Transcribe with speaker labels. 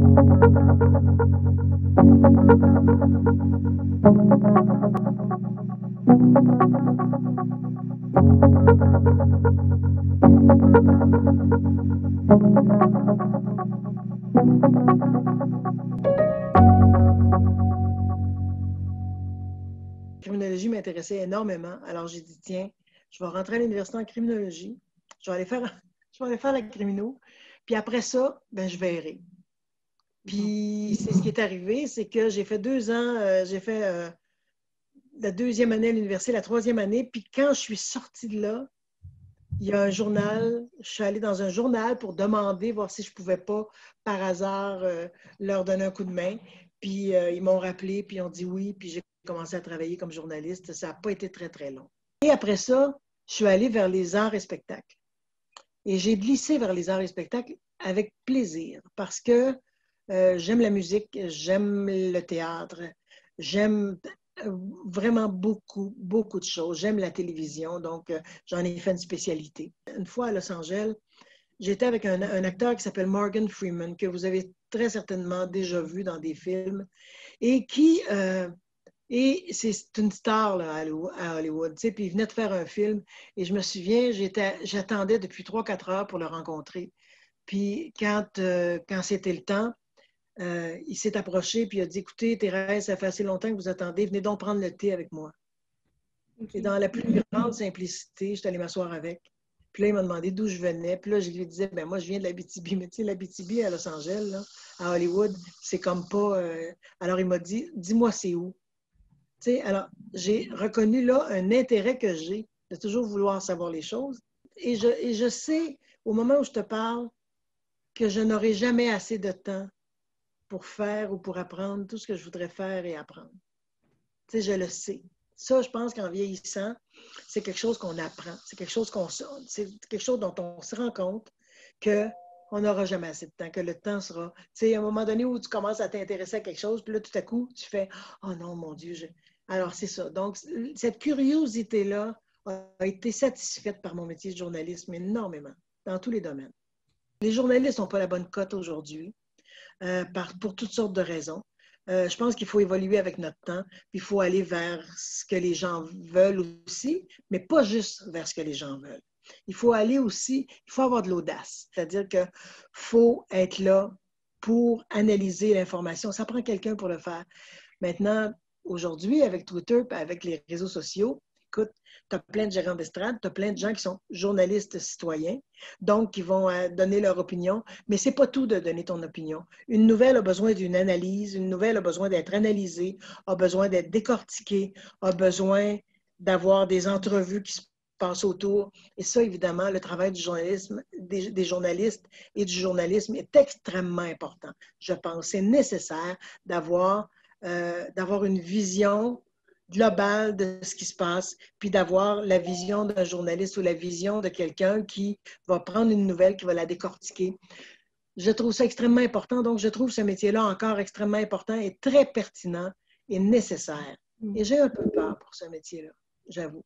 Speaker 1: La criminologie m'intéressait énormément. Alors, j'ai dit, tiens, je vais rentrer à l'université en criminologie. Je vais aller faire la crimino. Puis après ça, ben, je verrai. Puis, c'est ce qui est arrivé, c'est que j'ai fait 2 ans, j'ai fait la 2e année à l'université, la 3e année. Puis quand je suis sortie de là, il y a un journal, je suis allée dans un journal pour demander, voir si je ne pouvais pas, par hasard, leur donner un coup de main. Puis ils m'ont rappelé, puis ils ont dit oui, puis j'ai commencé à travailler comme journaliste. Ça n'a pas été très, très long. Et après ça, je suis allée vers les arts et spectacles. Et j'ai glissé vers les arts et spectacles avec plaisir parce que j'aime la musique, j'aime le théâtre, j'aime vraiment beaucoup, beaucoup de choses. J'aime la télévision, donc j'en ai fait une spécialité. Une fois à Los Angeles, j'étais avec un acteur qui s'appelle Morgan Freeman, que vous avez très certainement déjà vu dans des films, et c'est une star là, à Hollywood, tu sais, puis il venait de faire un film, et je me souviens, j'attendais depuis 3-4 heures pour le rencontrer. Puis quand c'était le temps, il s'est approché puis il a dit, écoutez, Thérèse, ça fait assez longtemps que vous attendez, venez donc prendre le thé avec moi. Et dans la plus grande simplicité, je suis allée m'asseoir avec. Puis là, il m'a demandé d'où je venais. Puis là, je lui disais, ben moi, je viens de l'Abitibi. Mais tu sais, l'Abitibi à Los Angeles, là, à Hollywood, c'est comme pas... Alors, il m'a dit, dis-moi c'est où. Tu sais, alors, j'ai reconnu là un intérêt que j'ai de toujours vouloir savoir les choses. Et je sais, au moment où je te parle, que je n'aurai jamais assez de temps pour faire ou pour apprendre tout ce que je voudrais faire et apprendre. Tu sais, je le sais. Ça, je pense qu'en vieillissant, c'est quelque chose qu'on apprend. C'est quelque chose dont on se rend compte qu'on n'aura jamais assez de temps, que le temps sera... Tu sais, à un moment donné où tu commences à t'intéresser à quelque chose, puis là, tout à coup, tu fais « Oh non, mon Dieu! » Alors, c'est ça. Donc, cette curiosité-là a été satisfaite par mon métier de journalisme énormément, dans tous les domaines. Les journalistes n'ont pas la bonne cote aujourd'hui. Pour toutes sortes de raisons. Je pense qu'il faut évoluer avec notre temps, puis il faut aller vers ce que les gens veulent aussi, mais pas juste vers ce que les gens veulent. Il faut aller aussi, il faut avoir de l'audace, c'est-à-dire qu'il faut être là pour analyser l'information. Ça prend quelqu'un pour le faire. Maintenant, aujourd'hui, avec Twitter, avec les réseaux sociaux, écoute, tu as plein de gérants d'estrade, tu as plein de gens qui sont journalistes citoyens, donc qui vont donner leur opinion, mais ce n'est pas tout de donner ton opinion. Une nouvelle a besoin d'une analyse, une nouvelle a besoin d'être analysée, a besoin d'être décortiquée, a besoin d'avoir des entrevues qui se passent autour. Et ça, évidemment, le travail du journalisme, des journalistes et du journalisme est extrêmement important. Je pense c'est nécessaire d'avoir une vision globale de ce qui se passe, puis d'avoir la vision d'un journaliste ou la vision de quelqu'un qui va prendre une nouvelle, qui va la décortiquer. Je trouve ça extrêmement important, donc je trouve ce métier-là encore extrêmement important et très pertinent et nécessaire. Et j'ai un peu peur pour ce métier-là, j'avoue.